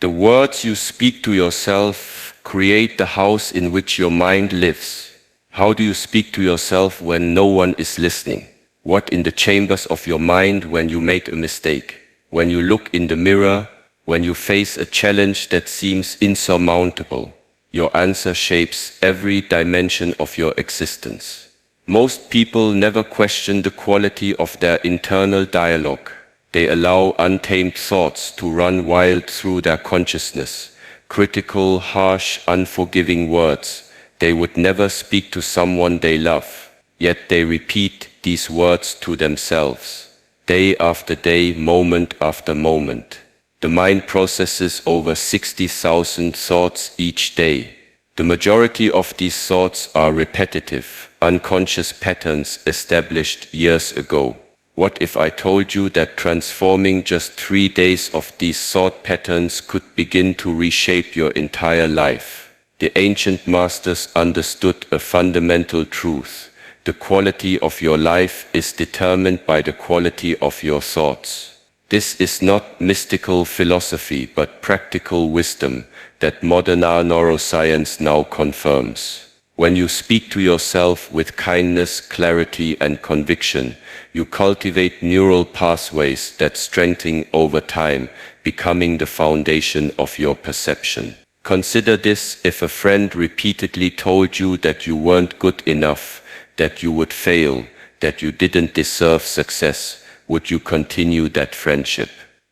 The words you speak to yourself create the house in which your mind lives. How do you speak to yourself when no one is listening? What in the chambers of your mind when you make a mistake? When you look in the mirror? When you face a challenge that seems insurmountable? Your answer shapes every dimension of your existence. Most people never question the quality of their internal dialogue. They allow untamed thoughts to run wild through their consciousness. Critical, harsh, unforgiving words. They would never speak to someone they love. Yet they repeat these words to themselves. Day after day, moment after moment. The mind processes over 60,000 thoughts each day. The majority of these thoughts are repetitive, unconscious patterns established years ago. What if I told you that transforming just 3 days of these thought patterns could begin to reshape your entire life? The ancient masters understood a fundamental truth. The quality of your life is determined by the quality of your thoughts. This is not mystical philosophy but practical wisdom that modern neuroscience now confirms. When you speak to yourself with kindness, clarity and conviction, you cultivate neural pathways that strengthen over time, becoming the foundation of your perception. Consider this: if a friend repeatedly told you that you weren't good enough, that you would fail, that you didn't deserve success, would you continue that friendship?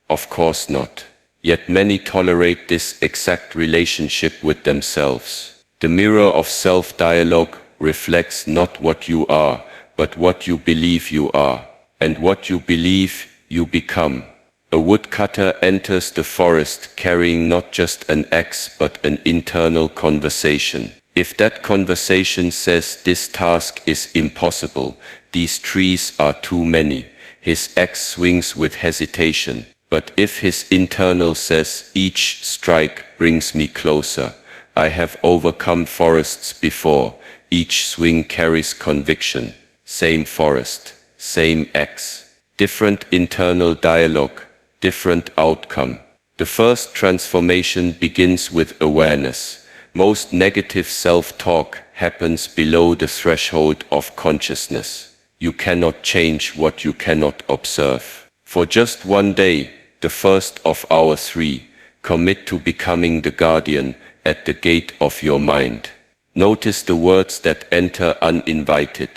Of course not. Yet many tolerate this exact relationship with themselves. The mirror of self-dialogue reflects not what you are, but what you believe you are. And what you believe, you become. A woodcutter enters the forest carrying not just an axe but an internal conversation. If that conversation says this task is impossible, these trees are too many, his axe swings with hesitation. But if his internal says each strike brings me closer, I have overcome forests before, each swing carries conviction. Same forest, same axe. Different internal dialogue, different outcome. The first transformation begins with awareness. Most negative self-talk happens below the threshold of consciousness. You cannot change what you cannot observe. For just one day, the first of our 3, commit to becoming the guardian at the gate of your mind. Notice the words that enter uninvited.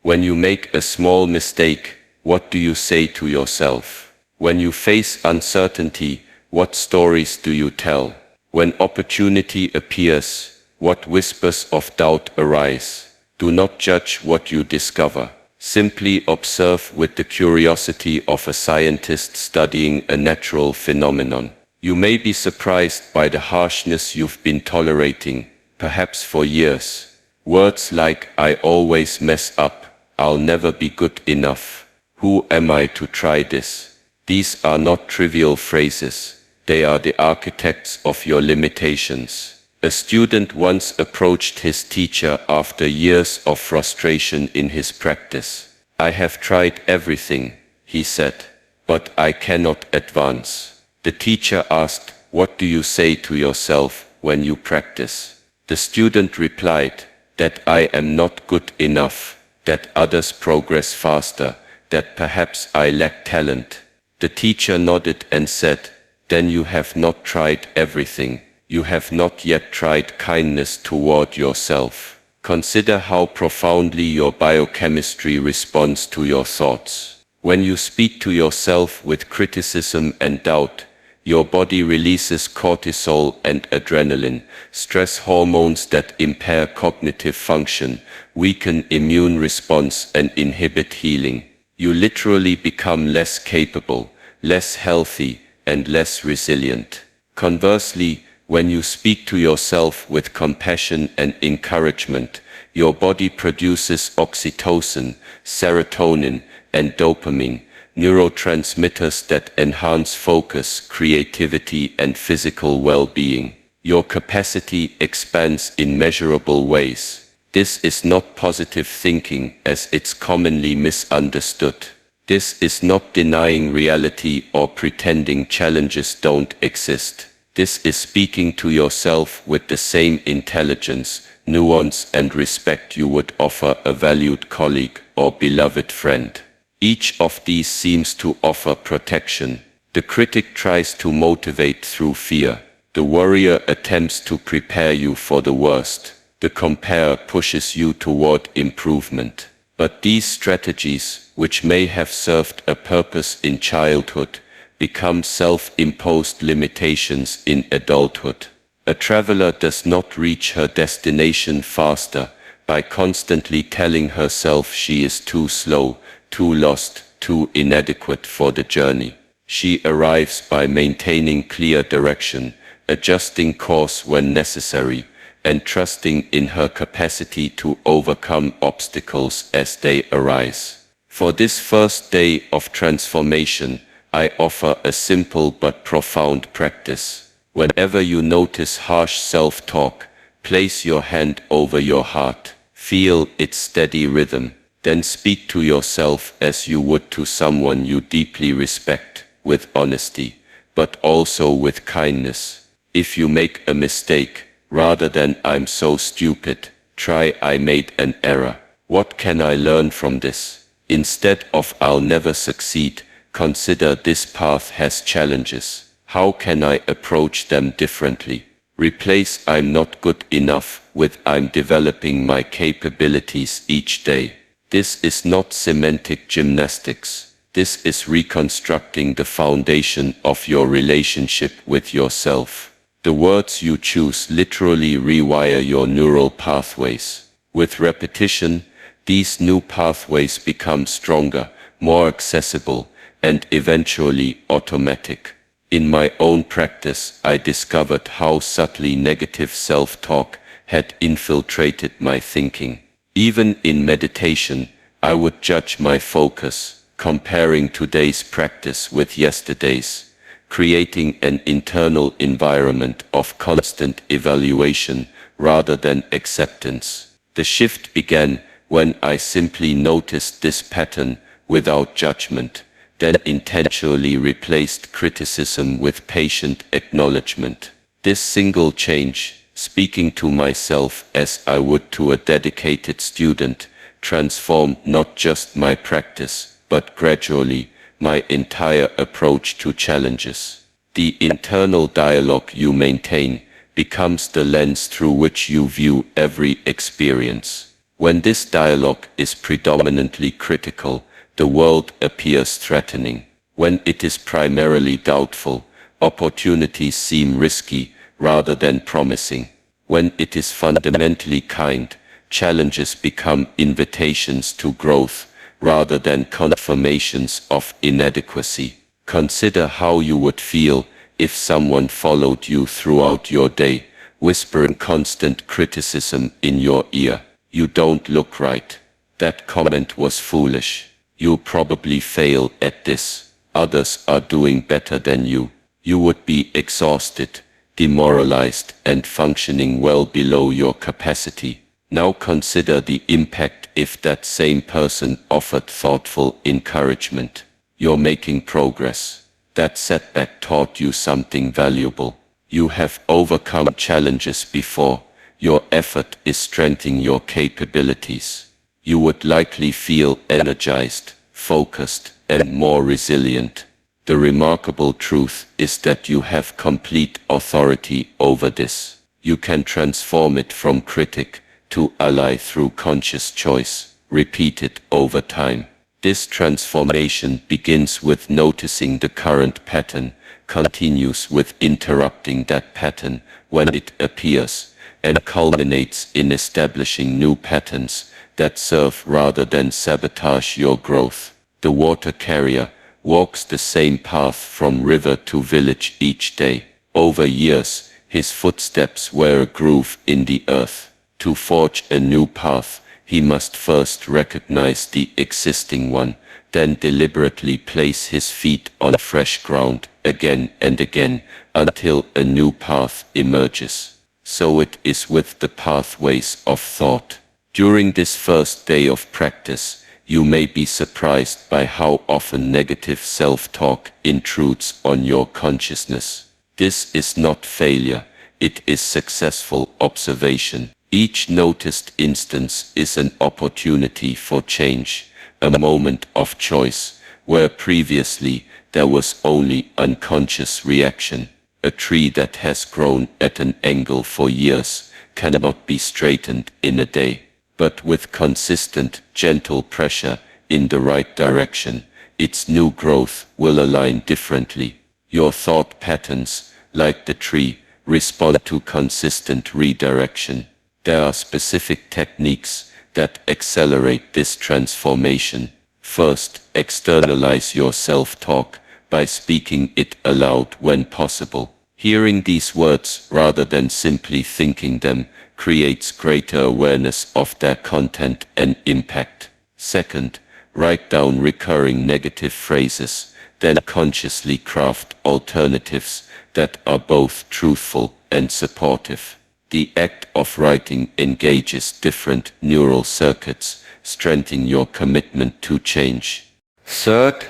When you make a small mistake, what do you say to yourself? When you face uncertainty, what stories do you tell? When opportunity appears, what whispers of doubt arise? Do not judge what you discover. Simply observe with the curiosity of a scientist studying a natural phenomenon. You may be surprised by the harshness you've been tolerating, perhaps for years. Words like, I always mess up, I'll never be good enough, who am I to try this? These are not trivial phrases. They are the architects of your limitations. A student once approached his teacher after years of frustration in his practice. I have tried everything, he said, but I cannot advance. The teacher asked, what do you say to yourself when you practice? The student replied, that I am not good enough, that others progress faster, that perhaps I lack talent. The teacher nodded and said, then you have not tried everything. You have not yet tried kindness toward yourself. Consider how profoundly your biochemistry responds to your thoughts. When you speak to yourself with criticism and doubt, your body releases cortisol and adrenaline, stress hormones that impair cognitive function, weaken immune response and inhibit healing. You literally become less capable, less healthy, and less resilient. Conversely, when you speak to yourself with compassion and encouragement, your body produces oxytocin, serotonin, and dopamine, neurotransmitters that enhance focus, creativity, and physical well-being. Your capacity expands in measurable ways. This is not positive thinking as it's commonly misunderstood. This is not denying reality or pretending challenges don't exist. This is speaking to yourself with the same intelligence, nuance and respect you would offer a valued colleague or beloved friend. Each of these seems to offer protection. The critic tries to motivate through fear. The warrior attempts to prepare you for the worst. The comparer pushes you toward improvement. But these strategies, which may have served a purpose in childhood, become self-imposed limitations in adulthood. A traveler does not reach her destination faster by constantly telling herself she is too slow, too lost, too inadequate for the journey. She arrives by maintaining clear direction, adjusting course when necessary, and trusting in her capacity to overcome obstacles as they arise. For this first day of transformation, I offer a simple but profound practice. Whenever you notice harsh self-talk, place your hand over your heart. Feel its steady rhythm. Then speak to yourself as you would to someone you deeply respect, with honesty, but also with kindness. If you make a mistake, rather than "I'm so stupid," try "I made an error. What can I learn from this?" Instead of "I'll never succeed," consider "This path has challenges. How can I approach them differently?" Replace "I'm not good enough" with "I'm developing my capabilities each day." This is not semantic gymnastics. This is reconstructing the foundation of your relationship with yourself. The words you choose literally rewire your neural pathways. With repetition, these new pathways become stronger, more accessible, and eventually automatic. In my own practice, I discovered how subtly negative self-talk had infiltrated my thinking. Even in meditation, I would judge my focus, comparing today's practice with yesterday's, creating an internal environment of constant evaluation rather than acceptance. The shift began when I simply noticed this pattern without judgment, then intentionally replaced criticism with patient acknowledgement. This single change, speaking to myself as I would to a dedicated student, transformed not just my practice, but gradually my entire approach to challenges. The internal dialogue you maintain becomes the lens through which you view every experience. When this dialogue is predominantly critical, the world appears threatening. When it is primarily doubtful, opportunities seem risky rather than promising. When it is fundamentally kind, challenges become invitations to growth rather than confirmations of inadequacy. Consider how you would feel if someone followed you throughout your day, whispering constant criticism in your ear. "You don't look right. That comment was foolish. You'll probably fail at this. Others are doing better than you." You would be exhausted, demoralized, and functioning well below your capacity. Now consider the impact if that same person offered thoughtful encouragement. You're making progress. That setback taught you something valuable. You have overcome challenges before. Your effort is strengthening your capabilities. You would likely feel energized, focused, and more resilient. The remarkable truth is that you have complete authority over this. You can transform it from critic to ally through conscious choice, repeated over time. This transformation begins with noticing the current pattern, continues with interrupting that pattern when it appears, and culminates in establishing new patterns that serve rather than sabotage your growth. The water carrier walks the same path from river to village each day. Over years, his footsteps were a groove in the earth. To forge a new path, he must first recognize the existing one, then deliberately place his feet on fresh ground again and again until a new path emerges. So it is with the pathways of thought. During this first day of practice, you may be surprised by how often negative self-talk intrudes on your consciousness. This is not failure, it is successful observation. Each noticed instance is an opportunity for change, a moment of choice, where previously there was only unconscious reaction. A tree that has grown at an angle for years cannot be straightened in a day, but with consistent, gentle pressure in the right direction, its new growth will align differently. Your thought patterns, like the tree, respond to consistent redirection. There are specific techniques that accelerate this transformation. First, externalize your self-talk by speaking it aloud when possible. Hearing these words rather than simply thinking them creates greater awareness of their content and impact. Second, write down recurring negative phrases, then consciously craft alternatives that are both truthful and supportive. The act of writing engages different neural circuits, strengthening your commitment to change. Third,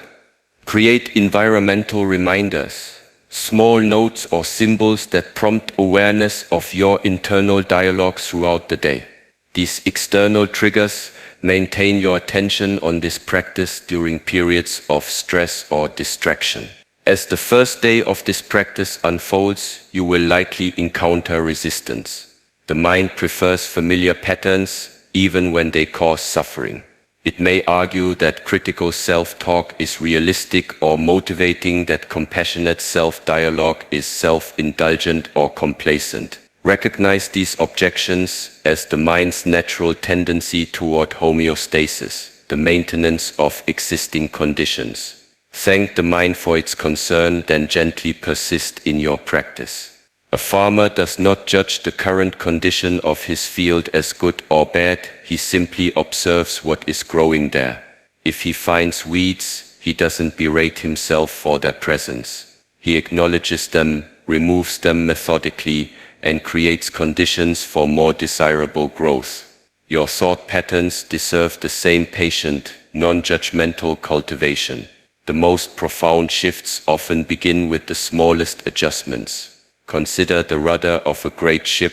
create environmental reminders, small notes or symbols that prompt awareness of your internal dialogue throughout the day. These external triggers maintain your attention on this practice during periods of stress or distraction. As the first day of this practice unfolds, you will likely encounter resistance. The mind prefers familiar patterns even when they cause suffering. It may argue that critical self-talk is realistic or motivating, that compassionate self-dialogue is self-indulgent or complacent. Recognize these objections as the mind's natural tendency toward homeostasis, the maintenance of existing conditions. Thank the mind for its concern, then gently persist in your practice. A farmer does not judge the current condition of his field as good or bad, he simply observes what is growing there. If he finds weeds, he doesn't berate himself for their presence. He acknowledges them, removes them methodically, and creates conditions for more desirable growth. Your thought patterns deserve the same patient, non-judgmental cultivation. The most profound shifts often begin with the smallest adjustments. Consider the rudder of a great ship,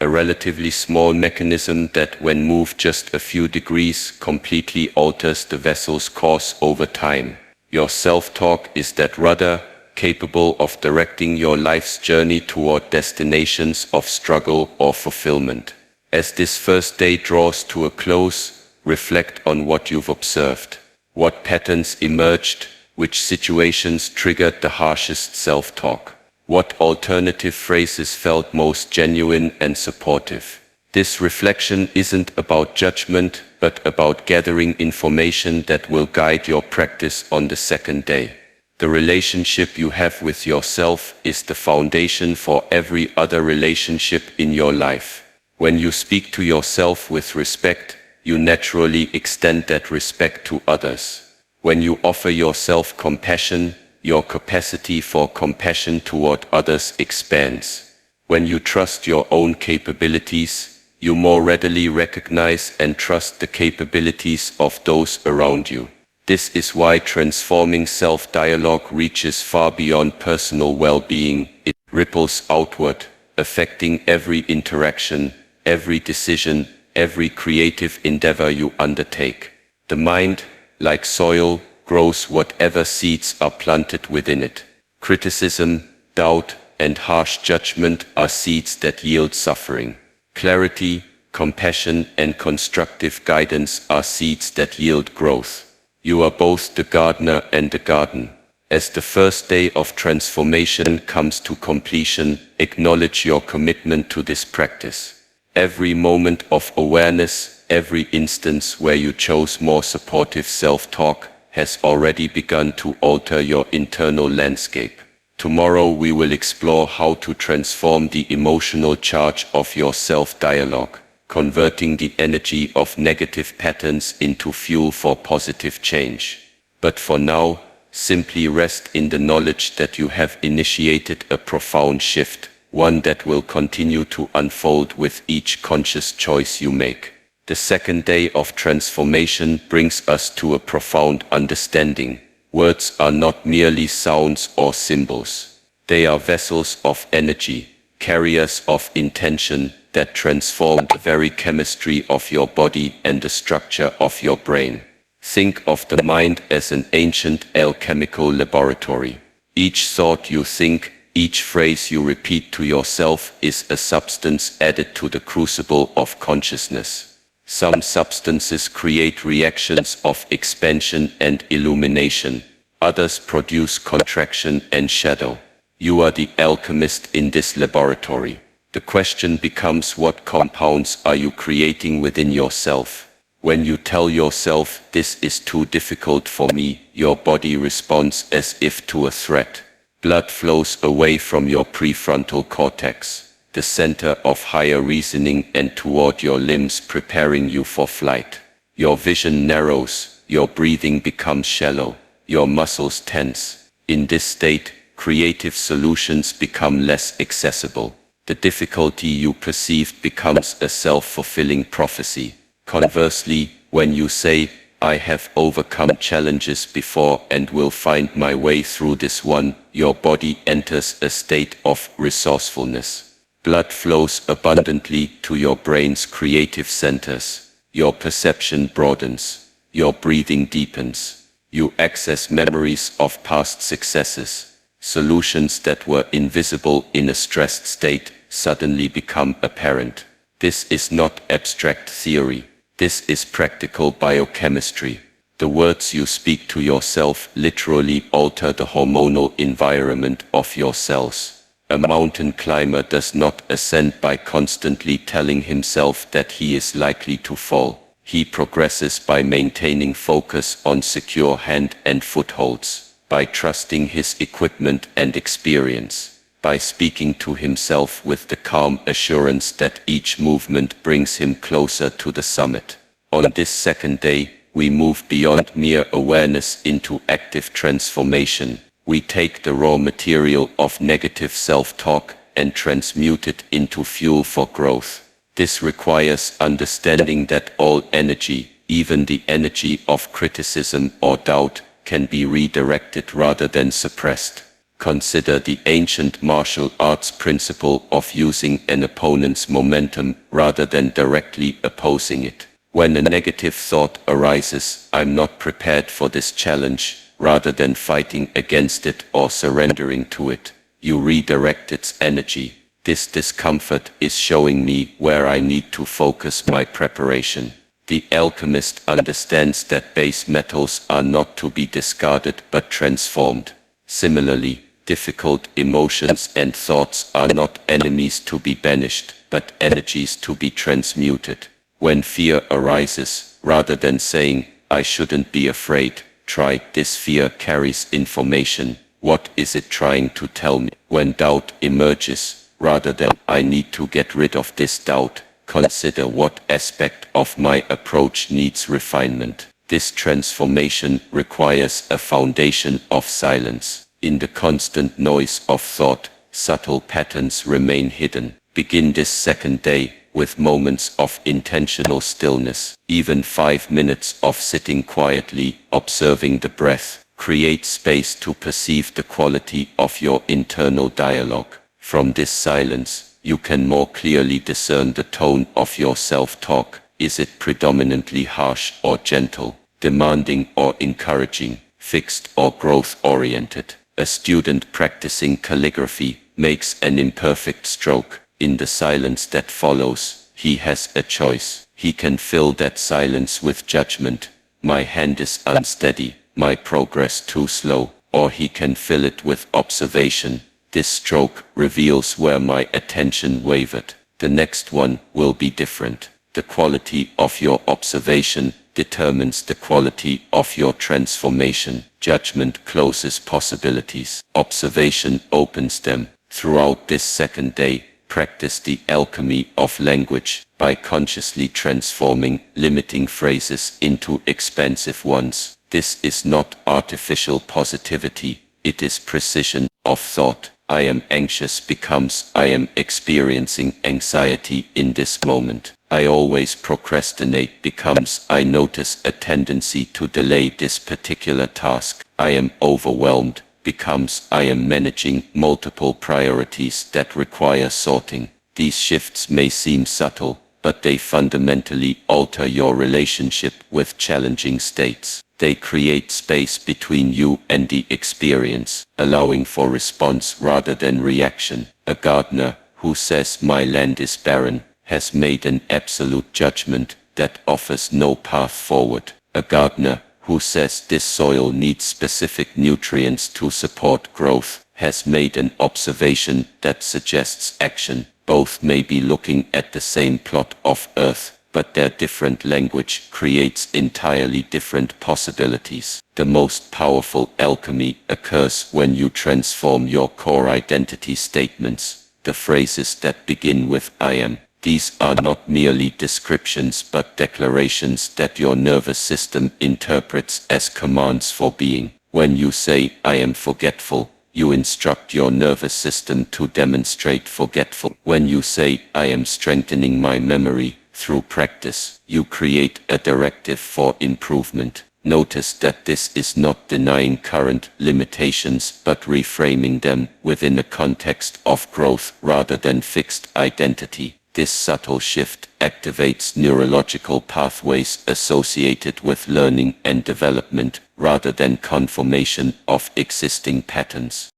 a relatively small mechanism that, when moved just a few degrees, completely alters the vessel's course over time. Your self-talk is that rudder, capable of directing your life's journey toward destinations of struggle or fulfillment. As this first day draws to a close, reflect on what you've observed. What patterns emerged? Which situations triggered the harshest self-talk? What alternative phrases felt most genuine and supportive? This reflection isn't about judgment, but about gathering information that will guide your practice on the second day. The relationship you have with yourself is the foundation for every other relationship in your life. When you speak to yourself with respect, you naturally extend that respect to others. When you offer yourself compassion, your capacity for compassion toward others expands. When you trust your own capabilities, you more readily recognize and trust the capabilities of those around you. This is why transforming self-dialogue reaches far beyond personal well-being. It ripples outward, affecting every interaction, every decision, every creative endeavor you undertake. The mind, like soil, grows whatever seeds are planted within it. Criticism, doubt, and harsh judgment are seeds that yield suffering. Clarity, compassion, and constructive guidance are seeds that yield growth. You are both the gardener and the garden. As the first day of transformation comes to completion, acknowledge your commitment to this practice. Every moment of awareness, every instance where you chose more supportive self-talk, has already begun to alter your internal landscape. Tomorrow we will explore how to transform the emotional charge of your self-dialogue, converting the energy of negative patterns into fuel for positive change. But for now, simply rest in the knowledge that you have initiated a profound shift, one that will continue to unfold with each conscious choice you make. The second day of transformation brings us to a profound understanding. Words are not merely sounds or symbols. They are vessels of energy, carriers of intention that transform the very chemistry of your body and the structure of your brain. Think of the mind as an ancient alchemical laboratory. Each thought you think, each phrase you repeat to yourself is a substance added to the crucible of consciousness. Some substances create reactions of expansion and illumination. Others produce contraction and shadow. You are the alchemist in this laboratory. The question becomes, what compounds are you creating within yourself? When you tell yourself, "This is too difficult for me," your body responds as if to a threat. Blood flows away from your prefrontal cortex, the center of higher reasoning, and toward your limbs, preparing you for flight. Your vision narrows, your breathing becomes shallow, your muscles tense. In this state, creative solutions become less accessible. The difficulty you perceived becomes a self-fulfilling prophecy. Conversely, when you say, "I have overcome challenges before and will find my way through this one," your body enters a state of resourcefulness. Blood flows abundantly to your brain's creative centers. Your perception broadens. Your breathing deepens. You access memories of past successes. Solutions that were invisible in a stressed state suddenly become apparent. This is not abstract theory. This is practical biochemistry. The words you speak to yourself literally alter the hormonal environment of your cells. A mountain climber does not ascend by constantly telling himself that he is likely to fall. He progresses by maintaining focus on secure hand and footholds, by trusting his equipment and experience, by speaking to himself with the calm assurance that each movement brings him closer to the summit. On this second day, we move beyond mere awareness into active transformation. We take the raw material of negative self-talk and transmute it into fuel for growth. This requires understanding that all energy, even the energy of criticism or doubt, can be redirected rather than suppressed. Consider the ancient martial arts principle of using an opponent's momentum rather than directly opposing it. When a negative thought arises, "I'm not prepared for this challenge," rather than fighting against it or surrendering to it, you redirect its energy. This discomfort is showing me where I need to focus my preparation. The alchemist understands that base metals are not to be discarded but transformed. Similarly, difficult emotions and thoughts are not enemies to be banished, but energies to be transmuted. When fear arises, rather than saying, "I shouldn't be afraid," try, "This fear carries information. What is it trying to tell me?" When doubt emerges, rather than "I need to get rid of this doubt," consider, "What aspect of my approach needs refinement?" This transformation requires a foundation of silence. In the constant noise of thought, subtle patterns remain hidden. Begin this second day with moments of intentional stillness. Even 5 minutes of sitting quietly, observing the breath, create space to perceive the quality of your internal dialogue. From this silence, you can more clearly discern the tone of your self-talk. Is it predominantly harsh or gentle, demanding or encouraging, fixed or growth-oriented? A student practicing calligraphy makes an imperfect stroke. In the silence that follows, he has a choice. He can fill that silence with judgment. "My hand is unsteady, my progress too slow," or he can fill it with observation. "This stroke reveals where my attention wavered. The next one will be different." The quality of your observation determines the quality of your transformation. Judgment closes possibilities. Observation opens them. Throughout this second day, practice the alchemy of language by consciously transforming limiting phrases into expansive ones. This is not artificial positivity, it is precision of thought. "I am anxious" becomes "I am experiencing anxiety in this moment." "I always procrastinate" becomes "I notice a tendency to delay this particular task." "I am overwhelmed" becomes I am managing multiple priorities that require sorting. These shifts may seem subtle, but they fundamentally alter your relationship with challenging states. They create space between you and the experience, allowing for response rather than reaction. A gardener who says my land is barren has made an absolute judgment that offers no path forward. A gardener who says this soil needs specific nutrients to support growth has made an observation that suggests action. Both may be looking at the same plot of earth, but their different language creates entirely different possibilities. The most powerful alchemy occurs when you transform your core identity statements, the phrases that begin with I am. These are not merely descriptions but declarations that your nervous system interprets as commands for being. When you say I am forgetful, you instruct your nervous system to demonstrate forgetful. When you say I am strengthening my memory through practice, you create a directive for improvement. Notice that this is not denying current limitations but reframing them within a context of growth rather than fixed identity. This subtle shift activates neurological pathways associated with learning and development rather than conformation of existing patterns.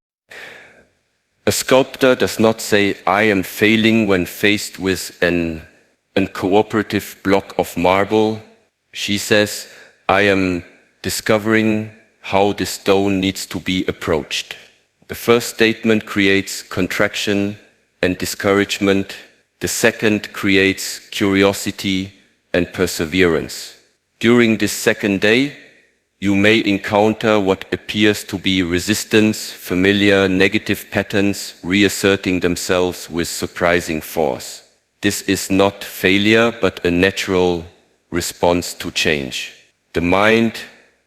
A sculptor does not say, I am failing when faced with an uncooperative block of marble. She says, I am discovering how this stone needs to be approached. The first statement creates contraction and discouragement. The second creates curiosity and perseverance. During this second day, you may encounter what appears to be resistance, familiar negative patterns reasserting themselves with surprising force. This is not failure, but a natural response to change. The mind,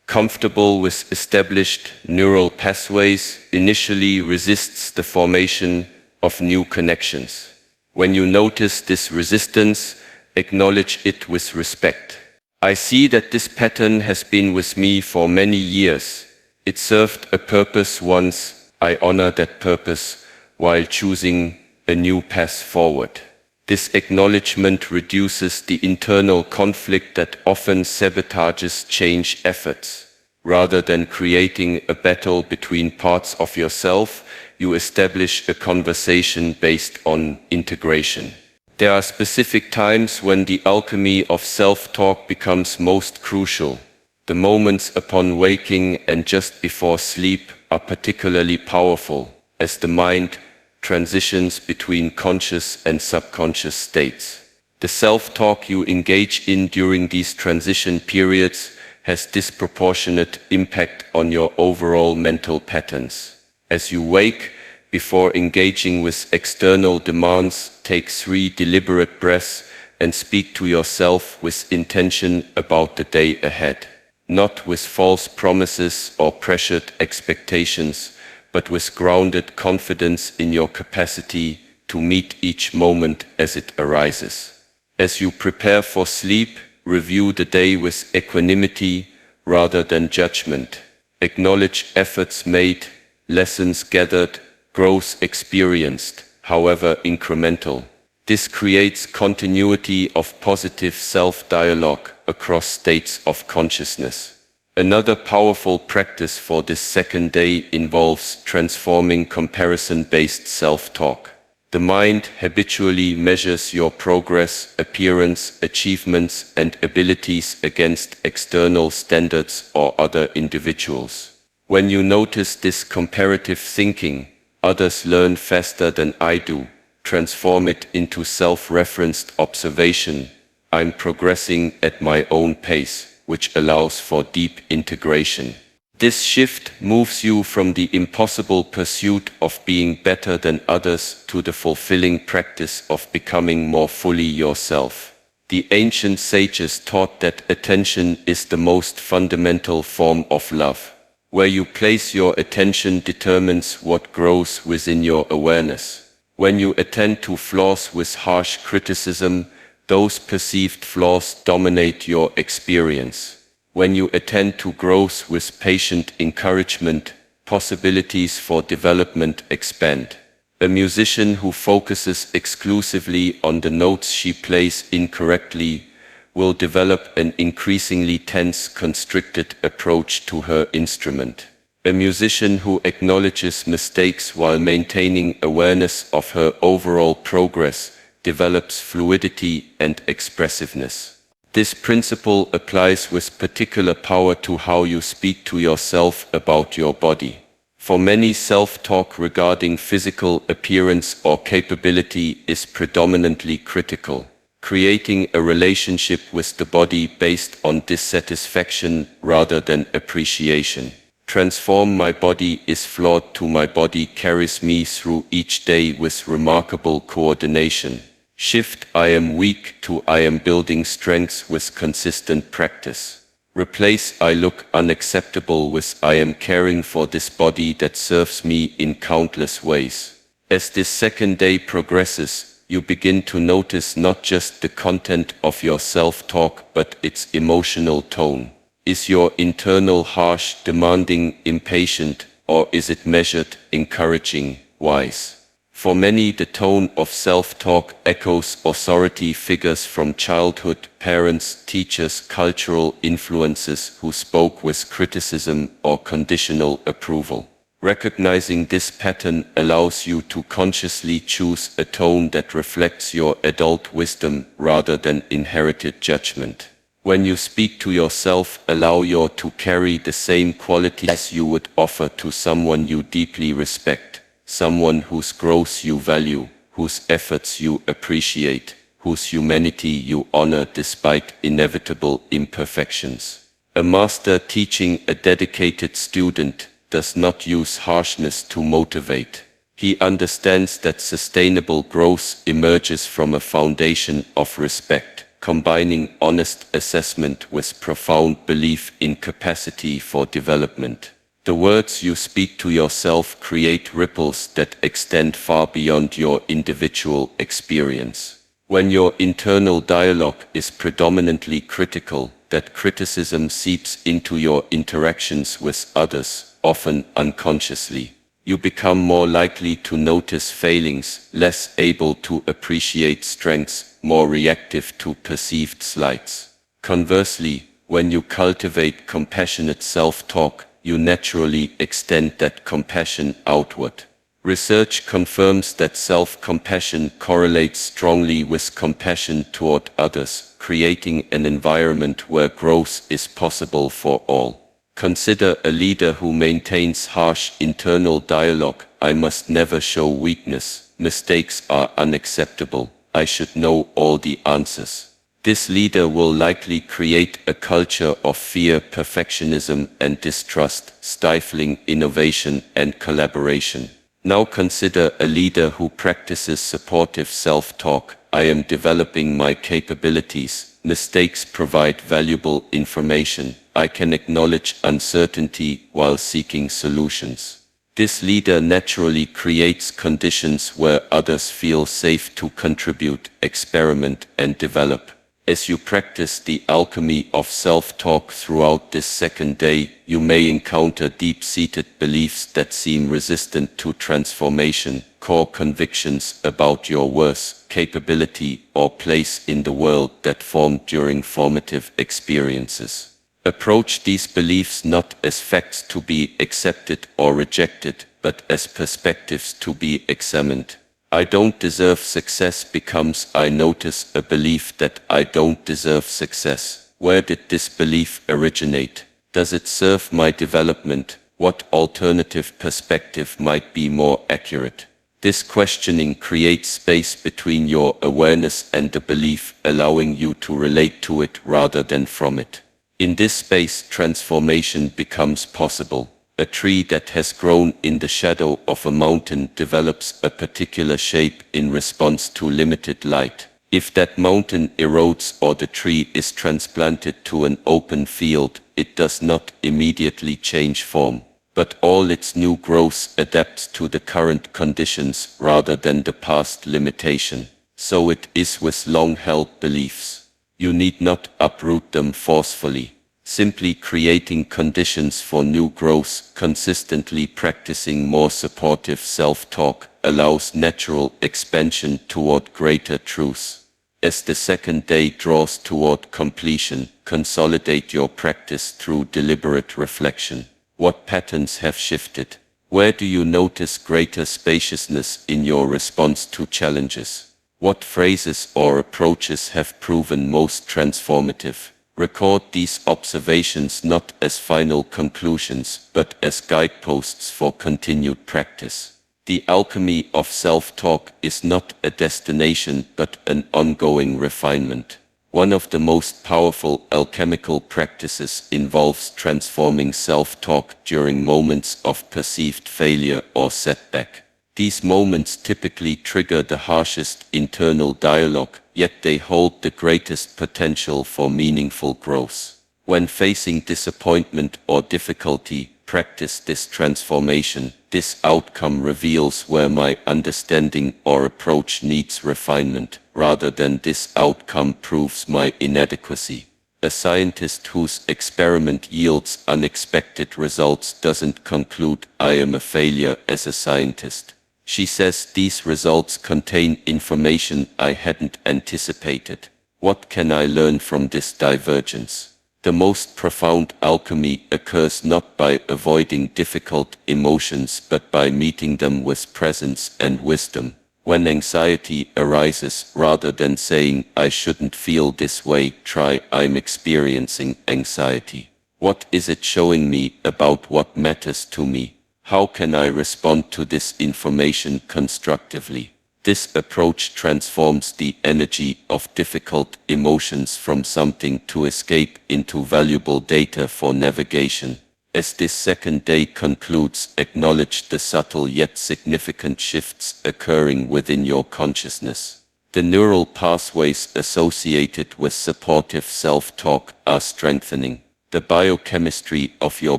comfortable with established neural pathways, initially resists the formation of new connections. When you notice this resistance, acknowledge it with respect. I see that this pattern has been with me for many years. It served a purpose once. I honor that purpose while choosing a new path forward. This acknowledgement reduces the internal conflict that often sabotages change efforts. Rather than creating a battle between parts of yourself, you establish a conversation based on integration. There are specific times when the alchemy of self-talk becomes most crucial. The moments upon waking and just before sleep are particularly powerful, as the mind transitions between conscious and subconscious states. The self-talk you engage in during these transition periods has disproportionate impact on your overall mental patterns. As you wake, before engaging with external demands, take 3 deliberate breaths and speak to yourself with intention about the day ahead. Not with false promises or pressured expectations, but with grounded confidence in your capacity to meet each moment as it arises. As you prepare for sleep, review the day with equanimity rather than judgment. Acknowledge efforts made, lessons gathered, growth experienced, however incremental. This creates continuity of positive self-dialogue across states of consciousness. Another powerful practice for this second day involves transforming comparison-based self-talk. The mind habitually measures your progress, appearance, achievements, and abilities against external standards or other individuals. When you notice this comparative thinking, others learn faster than I do. Transform it into self-referenced observation. I'm progressing at my own pace, which allows for deep integration. This shift moves you from the impossible pursuit of being better than others to the fulfilling practice of becoming more fully yourself. The ancient sages taught that attention is the most fundamental form of love. Where you place your attention determines what grows within your awareness. When you attend to flaws with harsh criticism, those perceived flaws dominate your experience. When you attend to growth with patient encouragement, Possibilities for development expand. A musician who focuses exclusively on the notes she plays incorrectly will develop an increasingly tense, constricted approach to her instrument. A musician who acknowledges mistakes while maintaining awareness of her overall progress develops fluidity and expressiveness. This principle applies with particular power to how you speak to yourself about your body. For many, self-talk regarding physical appearance or capability is predominantly critical. Creating a relationship with the body based on dissatisfaction rather than appreciation. Transform my body is flawed to my body carries me through each day with remarkable coordination. Shift I am weak to I am building strength with consistent practice. Replace I look unacceptable with I am caring for this body that serves me in countless ways. As this second day progresses, you begin to notice not just the content of your self-talk but its emotional tone. Is your internal harsh, demanding, impatient, or is it measured, encouraging, wise? For many, the tone of self-talk echoes authority figures from childhood, parents, teachers, cultural influences who spoke with criticism or conditional approval. Recognizing this pattern allows you to consciously choose a tone that reflects your adult wisdom rather than inherited judgment. When you speak to yourself, allow your to carry the same qualities you would offer to someone you deeply respect, someone whose growth you value, whose efforts you appreciate, whose humanity you honor despite inevitable imperfections. A master teaching a dedicated student does not use harshness to motivate. He understands that sustainable growth emerges from a foundation of respect, combining honest assessment with profound belief in capacity for development. The words you speak to yourself create ripples that extend far beyond your individual experience. When your internal dialogue is predominantly critical, that criticism seeps into your interactions with others, often unconsciously. You become more likely to notice failings, less able to appreciate strengths, more reactive to perceived slights. Conversely, when you cultivate compassionate self-talk, you naturally extend that compassion outward. Research confirms that self-compassion correlates strongly with compassion toward others, creating an environment where growth is possible for all. Consider a leader who maintains harsh internal dialogue. I must never show weakness. Mistakes are unacceptable. I should know all the answers. This leader will likely create a culture of fear, perfectionism, and distrust, stifling innovation and collaboration. Now consider a leader who practices supportive self-talk. I am developing my capabilities. Mistakes provide valuable information. I can acknowledge uncertainty while seeking solutions. This leader naturally creates conditions where others feel safe to contribute, experiment, and develop. As you practice the alchemy of self-talk throughout this second day, you may encounter deep-seated beliefs that seem resistant to transformation, core convictions about your worth, capability, or place in the world that formed during formative experiences. Approach these beliefs not as facts to be accepted or rejected, but as perspectives to be examined. I don't deserve success becomes I notice a belief that I don't deserve success. Where did this belief originate? Does it serve my development? What alternative perspective might be more accurate? This questioning creates space between your awareness and the belief, allowing you to relate to it rather than from it. In this space, transformation becomes possible. A tree that has grown in the shadow of a mountain develops a particular shape in response to limited light. If that mountain erodes or the tree is transplanted to an open field, it does not immediately change form, but all its new growth adapts to the current conditions rather than the past limitation. So it is with long-held beliefs. You need not uproot them forcefully. Simply creating conditions for new growth, consistently practicing more supportive self-talk, allows natural expansion toward greater truth. As the second day draws toward completion, consolidate your practice through deliberate reflection. What patterns have shifted? Where do you notice greater spaciousness in your response to challenges? What phrases or approaches have proven most transformative? Record these observations not as final conclusions, but as guideposts for continued practice. The alchemy of self-talk is not a destination, but an ongoing refinement. One of the most powerful alchemical practices involves transforming self-talk during moments of perceived failure or setback. These moments typically trigger the harshest internal dialogue, yet they hold the greatest potential for meaningful growth. When facing disappointment or difficulty, practice this transformation. This outcome reveals where my understanding or approach needs refinement, rather than this outcome proves my inadequacy. A scientist whose experiment yields unexpected results doesn't conclude, "I am a failure as a scientist." She says, "These results contain information I hadn't anticipated. What can I learn from this divergence?" The most profound alchemy occurs not by avoiding difficult emotions but by meeting them with presence and wisdom. When anxiety arises, rather than saying, "I shouldn't feel this way," try, "I'm experiencing anxiety. What is it showing me about what matters to me? How can I respond to this information constructively?" This approach transforms the energy of difficult emotions from something to escape into valuable data for navigation. As this second day concludes, acknowledge the subtle yet significant shifts occurring within your consciousness. The neural pathways associated with supportive self-talk are strengthening. The biochemistry of your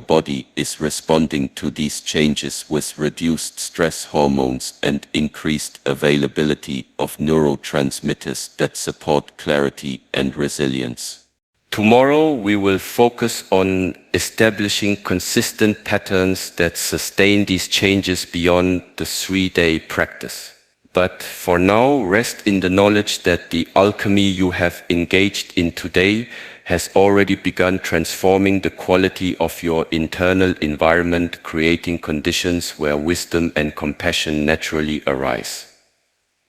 body is responding to these changes with reduced stress hormones and increased availability of neurotransmitters that support clarity and resilience. Tomorrow we will focus on establishing consistent patterns that sustain these changes beyond the 3-day practice. But for now, rest in the knowledge that the alchemy you have engaged in today has already begun transforming the quality of your internal environment, creating conditions where wisdom and compassion naturally arise.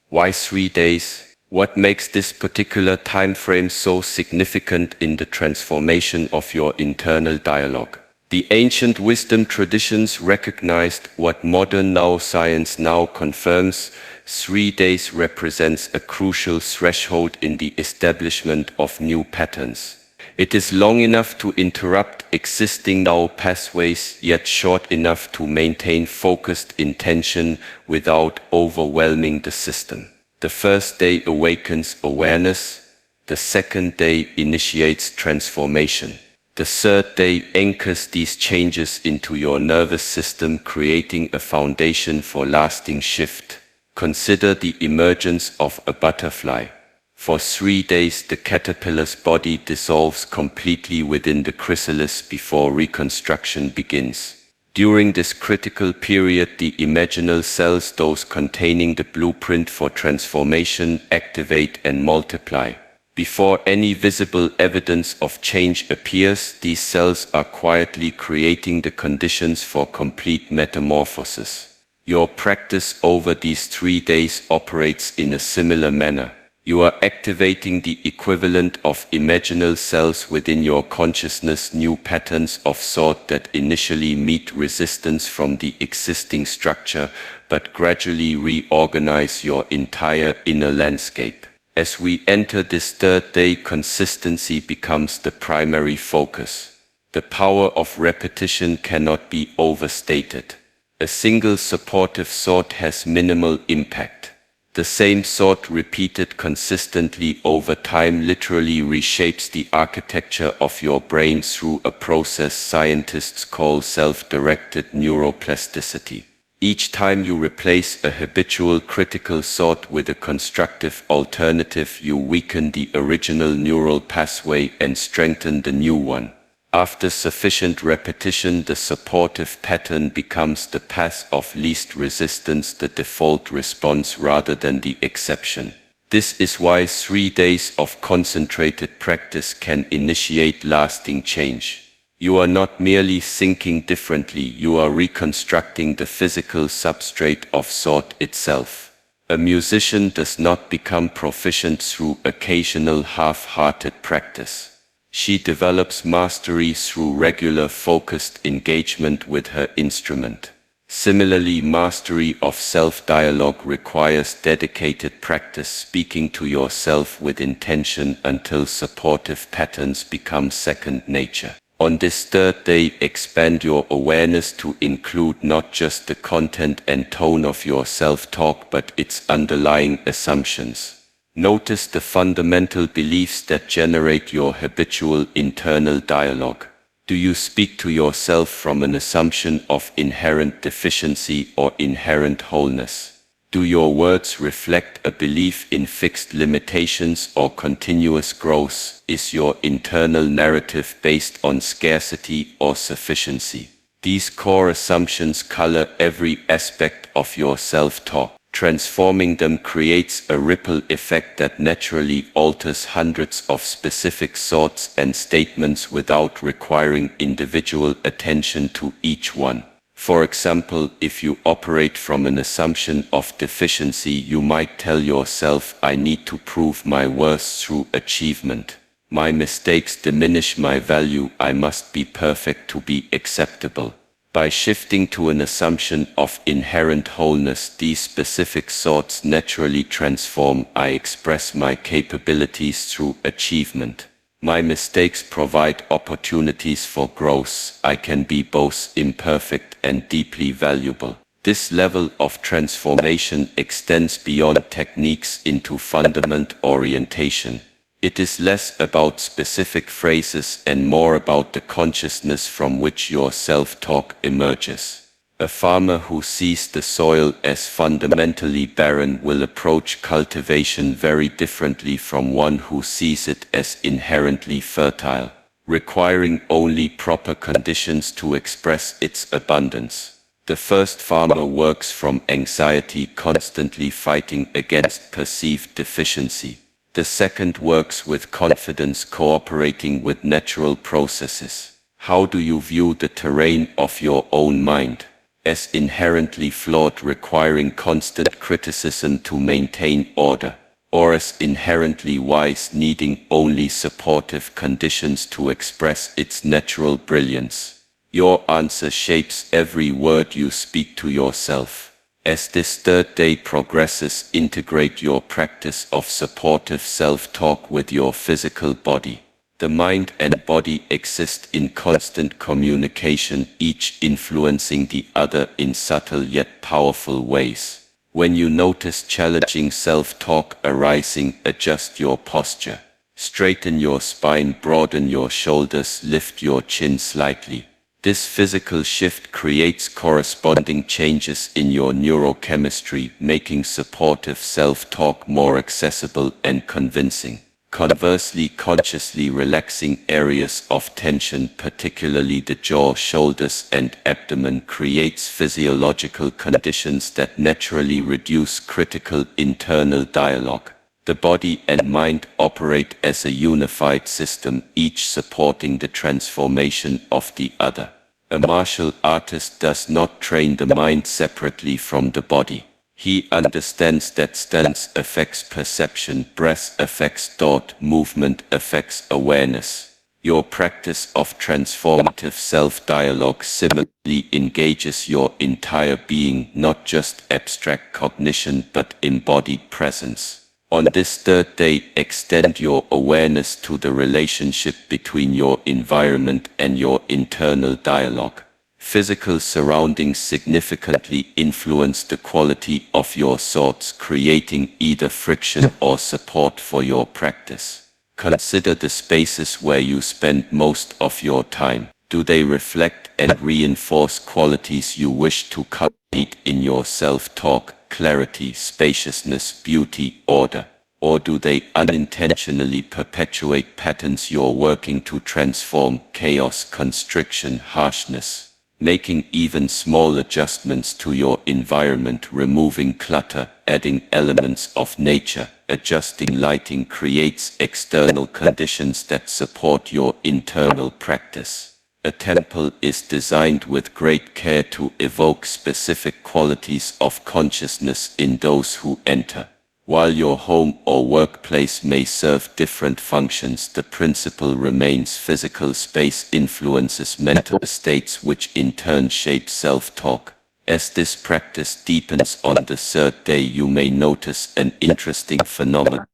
Why 3 days? What makes this particular time frame so significant in the transformation of your internal dialogue? The ancient wisdom traditions recognized what modern science now confirms. 3 days represents a crucial threshold in the establishment of new patterns. It is long enough to interrupt existing pathways, yet short enough to maintain focused intention without overwhelming the system. The first day awakens awareness. The second day initiates transformation. The third day anchors these changes into your nervous system, creating a foundation for lasting shift. Consider the emergence of a butterfly. For 3 days, the caterpillar's body dissolves completely within the chrysalis before reconstruction begins. During this critical period, the imaginal cells, those containing the blueprint for transformation, activate and multiply. Before any visible evidence of change appears, these cells are quietly creating the conditions for complete metamorphosis. Your practice over these 3 days operates in a similar manner. You are activating the equivalent of imaginal cells within your consciousness, new patterns of thought that initially meet resistance from the existing structure, but gradually reorganize your entire inner landscape. As we enter this third day, consistency becomes the primary focus. The power of repetition cannot be overstated. A single supportive thought has minimal impact. The same thought repeated consistently over time literally reshapes the architecture of your brain through a process scientists call self-directed neuroplasticity. Each time you replace a habitual critical thought with a constructive alternative, you weaken the original neural pathway and strengthen the new one. After sufficient repetition, the supportive pattern becomes the path of least resistance, the default response rather than the exception. This is why 3 days of concentrated practice can initiate lasting change. You are not merely thinking differently, you are reconstructing the physical substrate of thought itself. A musician does not become proficient through occasional half-hearted practice. She develops mastery through regular focused engagement with her instrument. Similarly, mastery of self-dialogue requires dedicated practice, speaking to yourself with intention until supportive patterns become second nature. On this third day, expand your awareness to include not just the content and tone of your self-talk, but its underlying assumptions. Notice the fundamental beliefs that generate your habitual internal dialogue. Do you speak to yourself from an assumption of inherent deficiency or inherent wholeness? Do your words reflect a belief in fixed limitations or continuous growth? Is your internal narrative based on scarcity or sufficiency? These core assumptions color every aspect of your self-talk. Transforming them creates a ripple effect that naturally alters hundreds of specific thoughts and statements without requiring individual attention to each one. For example, if you operate from an assumption of deficiency, you might tell yourself, "I need to prove my worth through achievement. My mistakes diminish my value. I must be perfect to be acceptable." By shifting to an assumption of inherent wholeness, these specific thoughts naturally transform. "I express my capabilities through achievement. My mistakes provide opportunities for growth. I can be both imperfect and deeply valuable." This level of transformation extends beyond techniques into fundamental orientation. It is less about specific phrases and more about the consciousness from which your self-talk emerges. A farmer who sees the soil as fundamentally barren will approach cultivation very differently from one who sees it as inherently fertile, requiring only proper conditions to express its abundance. The first farmer works from anxiety, constantly fighting against perceived deficiency. The second works with confidence, cooperating with natural processes. How do you view the terrain of your own mind? As inherently flawed, requiring constant criticism to maintain order, or as inherently wise, needing only supportive conditions to express its natural brilliance? Your answer shapes every word you speak to yourself. As this third day progresses, integrate your practice of supportive self-talk with your physical body. The mind and body exist in constant communication, each influencing the other in subtle yet powerful ways. When you notice challenging self-talk arising, adjust your posture. Straighten your spine, broaden your shoulders, lift your chin slightly. This physical shift creates corresponding changes in your neurochemistry, making supportive self-talk more accessible and convincing. Conversely, consciously relaxing areas of tension, particularly the jaw, shoulders, and abdomen, creates physiological conditions that naturally reduce critical internal dialogue. The body and mind operate as a unified system, each supporting the transformation of the other. A martial artist does not train the mind separately from the body. He understands that stance affects perception, breath affects thought, movement affects awareness. Your practice of transformative self-dialogue similarly engages your entire being, not just abstract cognition but embodied presence. On this third day, extend your awareness to the relationship between your environment and your internal dialogue. Physical surroundings significantly influence the quality of your thoughts, creating either friction or support for your practice. Consider the spaces where you spend most of your time. Do they reflect and reinforce qualities you wish to cultivate in your self-talk? Clarity, spaciousness, beauty, order? Or do they unintentionally perpetuate patterns you're working to transform: chaos, constriction, harshness? Making even small adjustments to your environment, removing clutter, adding elements of nature, adjusting lighting creates external conditions that support your internal practice. A temple is designed with great care to evoke specific qualities of consciousness in those who enter. While your home or workplace may serve different functions, the principle remains: physical space influences mental states, which in turn shape self-talk. As this practice deepens on the third day, you may notice an interesting phenomenon.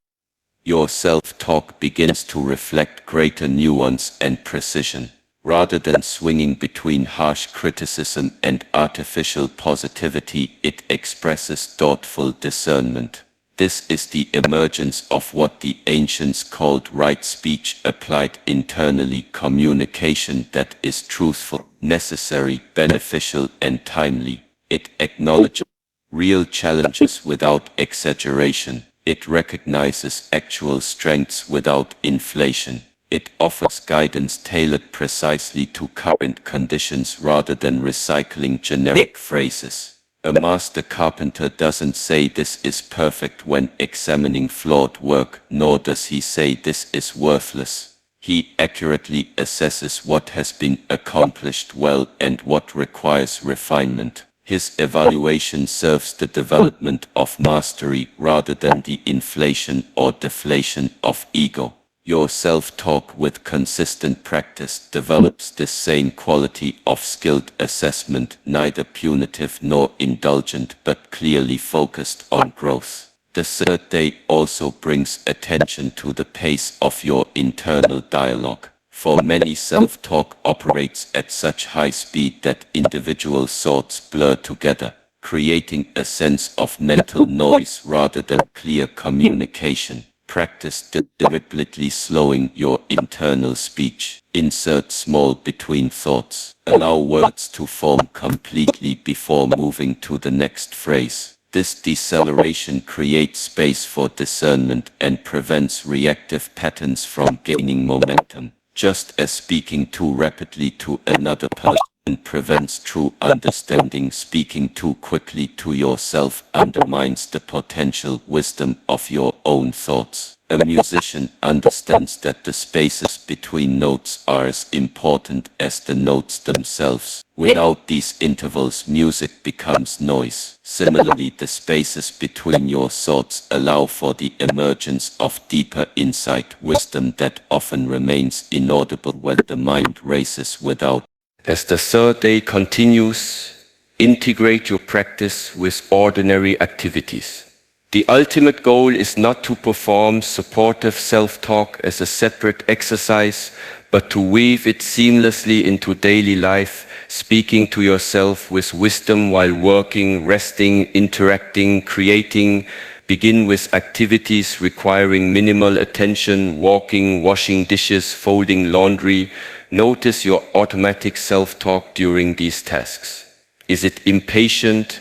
Your self-talk begins to reflect greater nuance and precision. Rather than swinging between harsh criticism and artificial positivity, it expresses thoughtful discernment. This is the emergence of what the ancients called right speech applied internally: communication that is truthful, necessary, beneficial, and timely. It acknowledges real challenges without exaggeration. It recognizes actual strengths without inflation. It offers guidance tailored precisely to current conditions rather than recycling generic phrases. A master carpenter doesn't say this is perfect when examining flawed work, nor does he say this is worthless. He accurately assesses what has been accomplished well and what requires refinement. His evaluation serves the development of mastery rather than the inflation or deflation of ego. Your self-talk with consistent practice develops this same quality of skilled assessment, neither punitive nor indulgent, but clearly focused on growth. The third day also brings attention to the pace of your internal dialogue. For many, self-talk operates at such high speed that individual thoughts blur together, creating a sense of mental noise rather than clear communication. Practice deliberately slowing your internal speech. Insert small between thoughts. Allow words to form completely before moving to the next phrase. This deceleration creates space for discernment and prevents reactive patterns from gaining momentum. Just as speaking too rapidly to another person prevents true understanding, speaking too quickly to yourself undermines the potential wisdom of your own thoughts. A musician understands that the spaces between notes are as important as the notes themselves. Without these intervals, music becomes noise. Similarly, the spaces between your thoughts allow for the emergence of deeper insight, wisdom that often remains inaudible when the mind races without. As the third day continues, integrate your practice with ordinary activities. The ultimate goal is not to perform supportive self-talk as a separate exercise, but to weave it seamlessly into daily life, speaking to yourself with wisdom while working, resting, interacting, creating. Begin with activities requiring minimal attention: walking, washing dishes, folding laundry. Notice your automatic self-talk during these tasks. Is it impatient,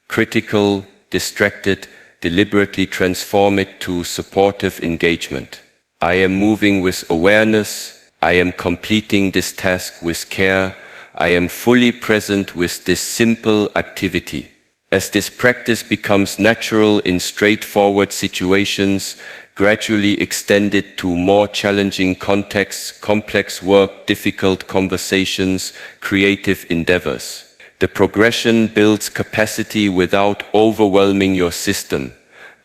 critical, distracted? Deliberately transform it to supportive engagement. I am moving with awareness. I am completing this task with care. I am fully present with this simple activity. As this practice becomes natural in straightforward situations, gradually extend it to more challenging contexts, complex work, difficult conversations, creative endeavors. The progression builds capacity without overwhelming your system,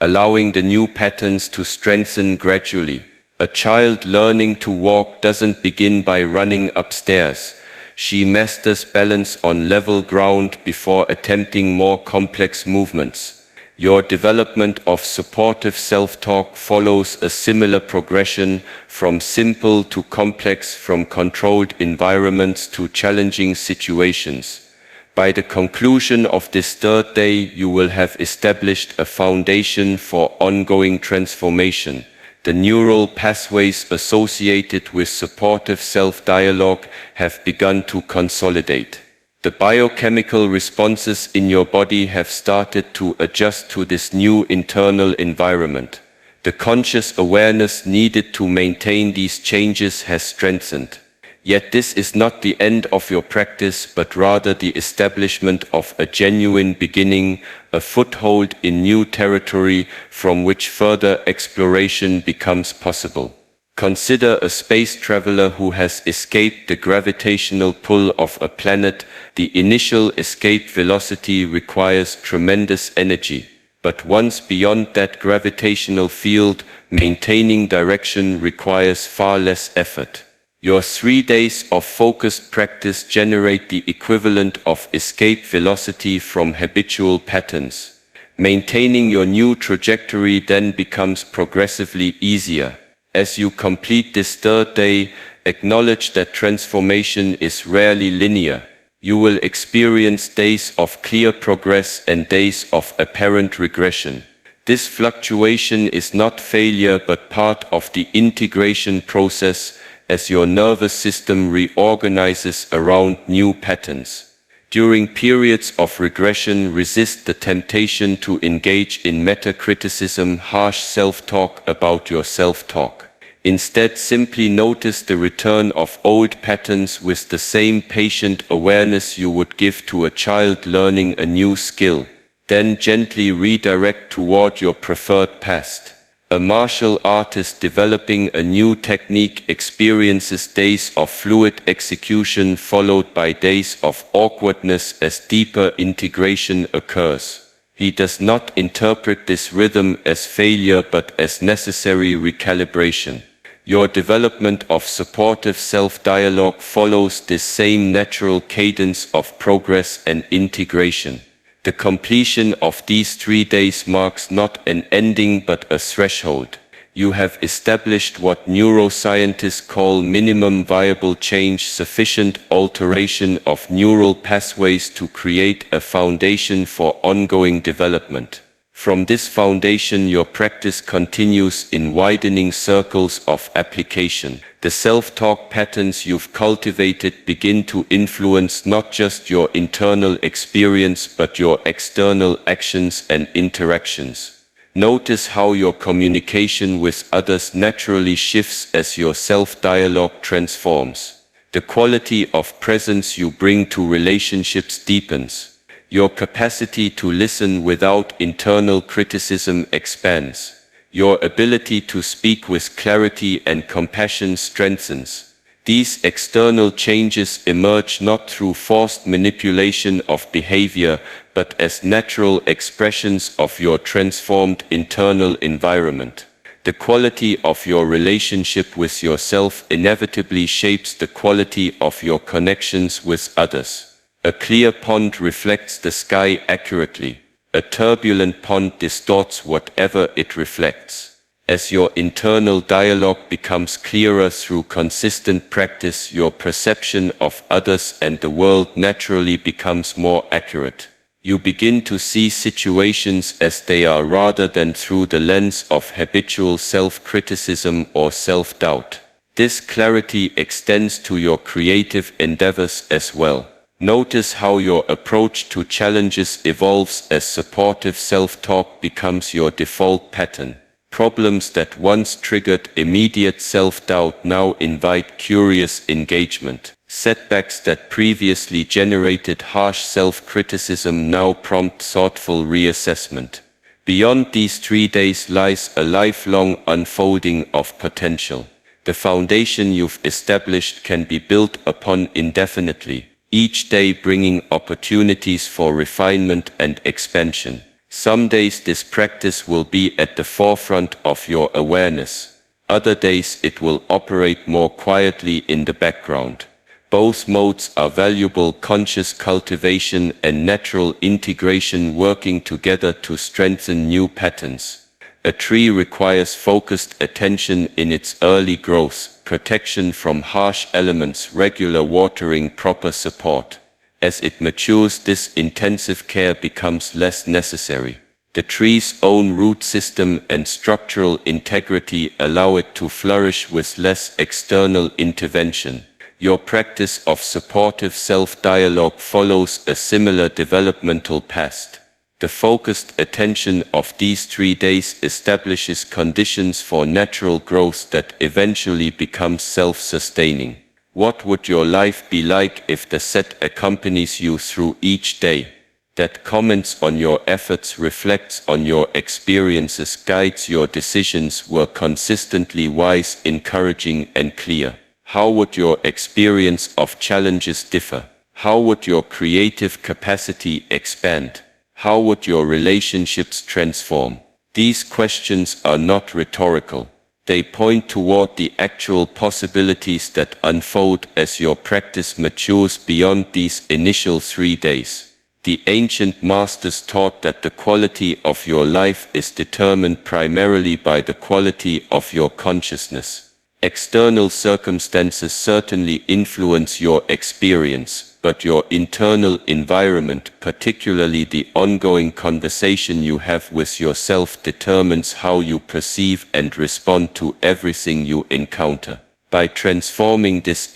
allowing the new patterns to strengthen gradually. A child learning to walk doesn't begin by running upstairs. She masters balance on level ground before attempting more complex movements. Your development of supportive self-talk follows a similar progression, from simple to complex, from controlled environments to challenging situations. By the conclusion of this third day, you will have established a foundation for ongoing transformation. The neural pathways associated with supportive self-dialogue have begun to consolidate. The biochemical responses in your body have started to adjust to this new internal environment. The conscious awareness needed to maintain these changes has strengthened. Yet this is not the end of your practice, but rather the establishment of a genuine beginning, a foothold in new territory from which further exploration becomes possible. Consider a space traveler who has escaped the gravitational pull of a planet. The initial escape velocity requires tremendous energy, but once beyond that gravitational field, maintaining direction requires far less effort. Your 3 days of focused practice generate the equivalent of escape velocity from habitual patterns. Maintaining your new trajectory then becomes progressively easier. As you complete this 3rd day, acknowledge that transformation is rarely linear. You will experience days of clear progress and days of apparent regression. This fluctuation is not failure but part of the integration process, as your nervous system reorganizes around new patterns. During periods of regression, resist the temptation to engage in meta-criticism, harsh self-talk about your self-talk. Instead, simply notice the return of old patterns with the same patient awareness you would give to a child learning a new skill. Then gently redirect toward your preferred past. A martial artist developing a new technique experiences days of fluid execution followed by days of awkwardness as deeper integration occurs. He does not interpret this rhythm as failure but as necessary recalibration. Your development of supportive self-dialogue follows this same natural cadence of progress and integration. The completion of these 3 days marks not an ending but a threshold. You have established what neuroscientists call minimum viable change, sufficient alteration of neural pathways to create a foundation for ongoing development. From this foundation, your practice continues in widening circles of application. The self-talk patterns you've cultivated begin to influence not just your internal experience but your external actions and interactions. Notice how your communication with others naturally shifts as your self-dialogue transforms. The quality of presence you bring to relationships deepens. Your capacity to listen without internal criticism expands. Your ability to speak with clarity and compassion strengthens. These external changes emerge not through forced manipulation of behavior, but as natural expressions of your transformed internal environment. The quality of your relationship with yourself inevitably shapes the quality of your connections with others. A clear pond reflects the sky accurately. A turbulent pond distorts whatever it reflects. As your internal dialogue becomes clearer through consistent practice, your perception of others and the world naturally becomes more accurate. You begin to see situations as they are rather than through the lens of habitual self-criticism or self-doubt. This clarity extends to your creative endeavors as well. Notice how your approach to challenges evolves as supportive self-talk becomes your default pattern. Problems that once triggered immediate self-doubt now invite curious engagement. Setbacks that previously generated harsh self-criticism now prompt thoughtful reassessment. Beyond these 3 days lies a lifelong unfolding of potential. The foundation you've established can be built upon indefinitely, each day bringing opportunities for refinement and expansion. Some days this practice will be at the forefront of your awareness. Other days it will operate more quietly in the background. Both modes are valuable: conscious cultivation and natural integration working together to strengthen new patterns. A tree requires focused attention in its early growth, protection from harsh elements, regular watering, proper support. As it matures, this intensive care becomes less necessary. The tree's own root system and structural integrity allow it to flourish with less external intervention. Your practice of supportive self-dialogue follows a similar developmental path. The focused attention of these 3 days establishes conditions for natural growth that eventually becomes self-sustaining. What would your life be like if the set accompanies you through each day? That comments on your efforts, reflects on your experiences, guides your decisions, were consistently wise, encouraging, and clear. How would your experience of challenges differ? How would your creative capacity expand? How would your relationships transform? These questions are not rhetorical. They point toward the actual possibilities that unfold as your practice matures beyond these initial 3 days. The ancient masters taught that the quality of your life is determined primarily by the quality of your consciousness. External circumstances certainly influence your experience, but your internal environment, particularly the ongoing conversation you have with yourself, determines how you perceive and respond to everything you encounter. By transforming this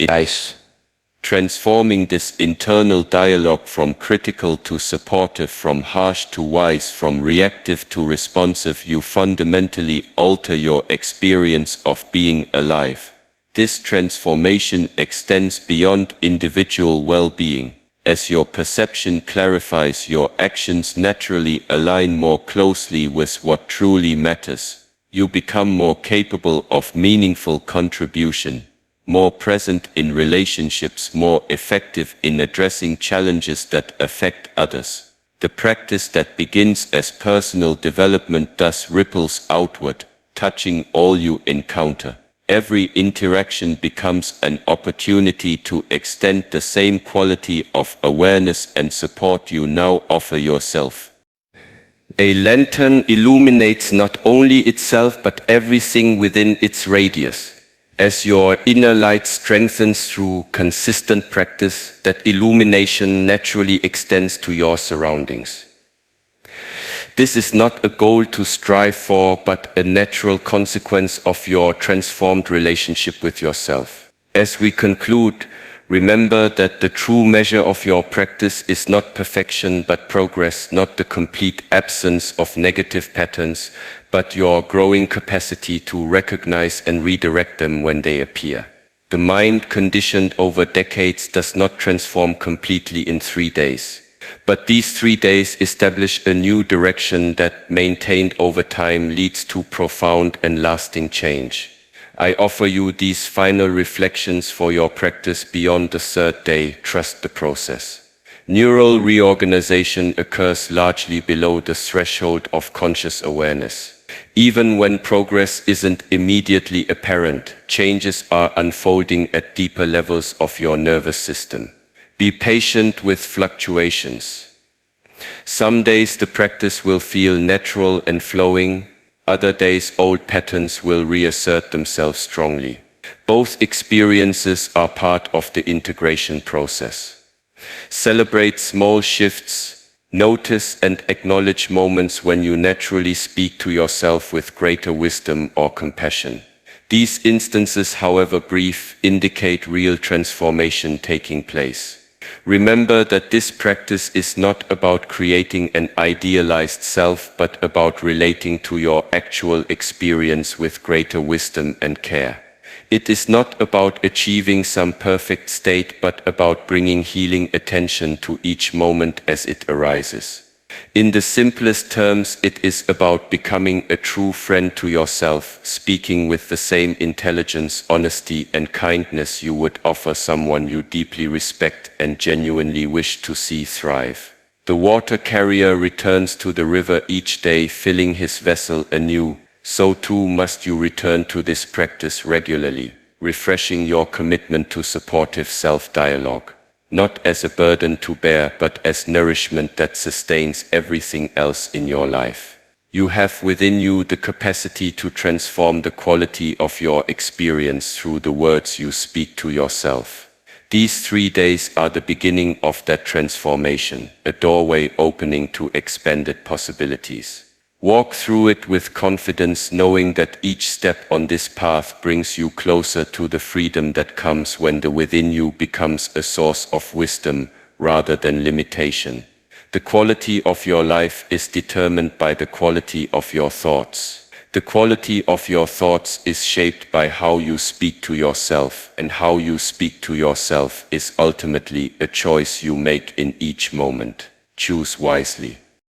internal dialogue from critical to supportive, from harsh to wise, from reactive to responsive, you fundamentally alter your experience of being alive. This transformation extends beyond individual well-being. As your perception clarifies, your actions naturally align more closely with what truly matters. You become more capable of meaningful contribution, more present in relationships, more effective in addressing challenges that affect others. The practice that begins as personal development thus ripples outward, touching all you encounter. Every interaction becomes an opportunity to extend the same quality of awareness and support you now offer yourself. A lantern illuminates not only itself but everything within its radius. As your inner light strengthens through consistent practice, that illumination naturally extends to your surroundings. This is not a goal to strive for, but a natural consequence of your transformed relationship with yourself. As we conclude, remember that the true measure of your practice is not perfection but progress, not the complete absence of negative patterns, but your growing capacity to recognize and redirect them when they appear. The mind conditioned over decades does not transform completely in 3 days. But these 3 days establish a new direction that, maintained over time, leads to profound and lasting change. I offer you these final reflections for your practice beyond the 3rd day. Trust the process. Neural reorganization occurs largely below the threshold of conscious awareness. Even when progress isn't immediately apparent, changes are unfolding at deeper levels of your nervous system. Be patient with fluctuations. Some days the practice will feel natural and flowing, other days old patterns will reassert themselves strongly. Both experiences are part of the integration process. Celebrate small shifts, notice and acknowledge moments when you naturally speak to yourself with greater wisdom or compassion. These instances, however brief, indicate real transformation taking place. Remember that this practice is not about creating an idealized self, but about relating to your actual experience with greater wisdom and care. It is not about achieving some perfect state, but about bringing healing attention to each moment as it arises. In the simplest terms, it is about becoming a true friend to yourself, speaking with the same intelligence, honesty, and kindness you would offer someone you deeply respect and genuinely wish to see thrive. The water carrier returns to the river each day, filling his vessel anew. So too must you return to this practice regularly, refreshing your commitment to supportive self-dialogue. Not as a burden to bear, but as nourishment that sustains everything else in your life. You have within you the capacity to transform the quality of your experience through the words you speak to yourself. These 3 days are the beginning of that transformation, a doorway opening to expanded possibilities. Walk through it with confidence, knowing that each step on this path brings you closer to the freedom that comes when the within you becomes a source of wisdom rather than limitation. The quality of your life is determined by the quality of your thoughts. The quality of your thoughts is shaped by how you speak to yourself, and how you speak to yourself is ultimately a choice you make in each moment. Choose wisely.